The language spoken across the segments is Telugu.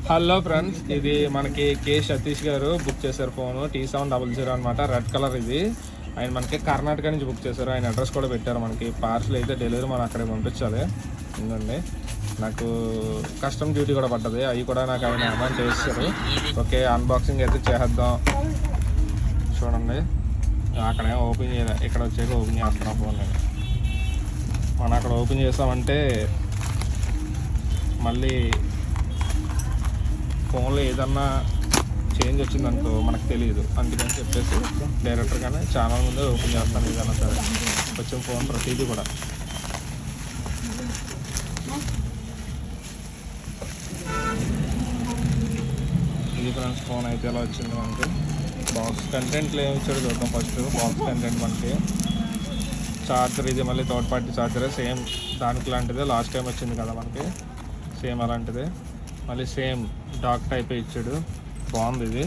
హలో ఫ్రెండ్స్, ఇది మనకి కే సతీష్ గారు బుక్ చేశారు ఫోను T700 అనమాట. రెడ్ కలర్ ఇది. ఆయన మనకి కర్ణాటక నుంచి బుక్ చేశారు. ఆయన అడ్రస్ కూడా పెట్టారు. మనకి పార్సల్ అయితే డెలివరీ మనం అక్కడికి పంపించాలి. ఎందుకండి నాకు కస్టమ్ డ్యూటీ కూడా పడ్డది, అవి కూడా నాకు ఆయన అమౌంట్ చేస్తారు. ఓకే, అన్బాక్సింగ్ అయితే చేద్దాం. చూడండి, అక్కడ ఓపెన్ చేయాలి, ఇక్కడ వచ్చాక ఓపెన్ చేస్తున్నాం ఫోన్. మనం అక్కడ ఓపెన్ చేస్తామంటే మళ్ళీ ఫోన్లో ఏదన్నా చేంజ్ వచ్చిందనుకో మనకు తెలియదు. అందుకని చెప్పేసి డైరెక్టర్గానే ఛానల్ ముందే ఓపెన్ చేస్తాను. ఏదైనా సరే వచ్చిన ఫోన్ ప్రతిదీ కూడా. ఇది ఫ్రెండ్స్ ఫోన్ అయితే ఎలా వచ్చింది మనకి. బాక్స్ కంటెంట్లు ఏమి ఇచ్చాడు చూద్దాం. ఫస్ట్ బాక్స్ కంటెంట్ మనకి చార్జర్, ఇది మళ్ళీ థర్డ్ పార్టీ చార్జరే, సేమ్ దానికి లాంటిదే. లాస్ట్ టైం వచ్చింది కదా మనకి, సేమ్ అలాంటిదే. మళ్ళీ సేమ్ డాక్ టైప్ ఇచ్చాడు, బాగుంది ఇది.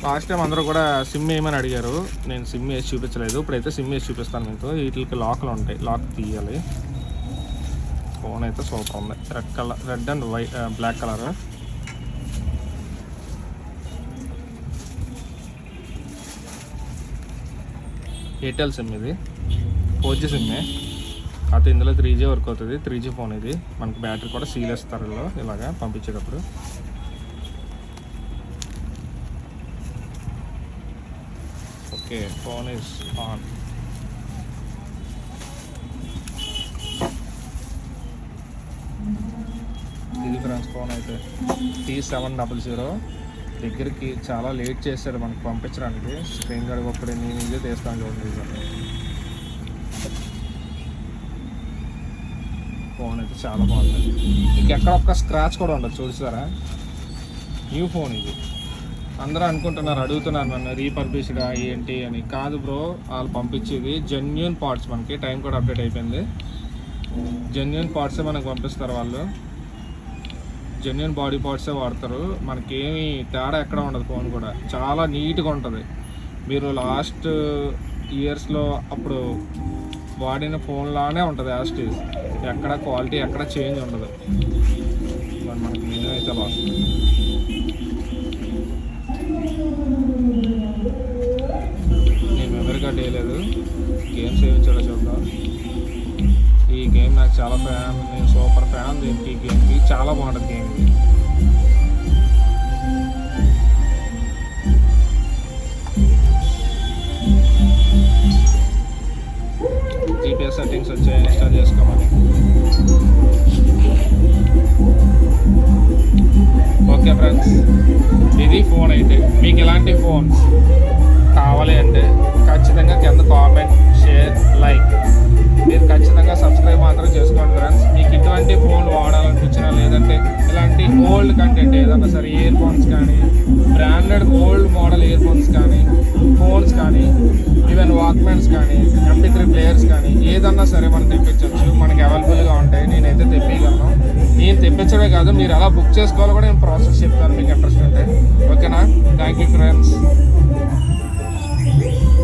లాస్ట్ టైం అందరూ కూడా సిమ్ ఏమని అడిగారు, నేను సిమ్ వేసి చూపించలేదు. ఇప్పుడైతే సిమ్ వేసి చూపిస్తాను మీకు. వీటికి లాక్లు ఉంటాయి, లాక్ తీయాలి. ఫోన్ అయితే సూపర్ ఉంది. Red colour, red and white, black colour. Airtel sim ఇది, 4G సిమ్మే. అయితే ఇందులో 3G వర్క్ అవుతుంది. 3G ఫోన్ ఇది. మనకి బ్యాటరీ కూడా సీల్ వేస్తారు ఇలాగా పంపించేటప్పుడు. Okay, phone is on. ఇది ఫ్రెండ్స్ ఫోన్ అయితే T700 దగ్గరికి చాలా లేట్ చేశాడు మనకి పంపించడానికి. స్క్రీన్ గార్డ్ ఒకటి నేను ఇదే తీస్తాను చూడండి. ఫోన్ అయితే చాలా బాగుంది. ఇంకెక్కడ ఒక్క స్క్రాచ్ కూడా ఉండదు, చూసారా. న్యూ ఫోన్ ఇది. అందరూ అనుకుంటున్నారు, అడుగుతున్నారు నన్ను రీపర్బిష్డా ఏంటి అని. కాదు బ్రో, వాళ్ళు పంపించేది జెన్యూన్ పార్ట్స్. మనకి టైం కూడా అప్డేట్ అయిపోయింది. జెన్యూన్ పార్ట్సే మనకు పంపిస్తారు వాళ్ళు. జెన్యూన్ బాడీ పార్ట్సే వాడతారు. మనకేమి తేడా ఎక్కడ ఉండదు. ఫోన్ కూడా చాలా నీట్గా ఉంటుంది. మీరు లాస్ట్ ఇయర్స్లో అప్పుడు వాడిన ఫోన్ లానే ఉంటుంది యాస్టీజ్. ఎక్కడ క్వాలిటీ ఎక్కడ చేంజ్ ఉండదు. మనకి మెనూ అయితే లాస్ట్. నేను మెమరీ కార్డ్ వేయలేదు. గేమ్స్ ఏమిచ్చాడో చూద్దాం. ఈ గేమ్ నాకు చాలా ఫ్యాన్, నేను సూపర్ ఫ్యాన్ దీనికి. ఈ గేమ్కి చాలా బాగుంటుంది గేమ్ ఇది. GPS సెట్టింగ్స్ వచ్చాయి, ఇన్స్టాల్ చేసుకోమని. ఓకే ఫ్రెండ్స్, ఇది ఫోన్ అయితే. మీకు ఇలాంటి ఫోన్స్ కావాలి అంటే ఖచ్చితంగా కింద కామెంట్, షేర్, లైక్. మీరు ఖచ్చితంగా సబ్స్క్రైబ్ మాత్రం చేసుకోండి ఫ్రెండ్స్. మీకు ఇటువంటి ఫోన్ వాడాలనిపించినా, లేదంటే ఇలాంటి ఓల్డ్ కంటెంట్ ఏదన్నా సరే, ఇయర్ ఫోన్స్ కానీ, branded old model ear phones కానీ, ఫోన్స్ కానీ, ఈవెన్ వాక్మెన్స్ కానీ, MP3 ప్లేయర్స్ కానీ, ఏదన్నా సరే మనం తెప్పించవచ్చు. మనకి అవైలబుల్గా ఉంటాయి. నేనైతే తెప్పించగలను. నేను తెప్పించడే కాదు, మీరు ఎలా బుక్ చేసుకోవాలో కూడా నేను ప్రాసెస్ చెప్తాను మీకు ఇంట్రెస్ట్ ఉంటే. ఓకేనా? Thank you friends.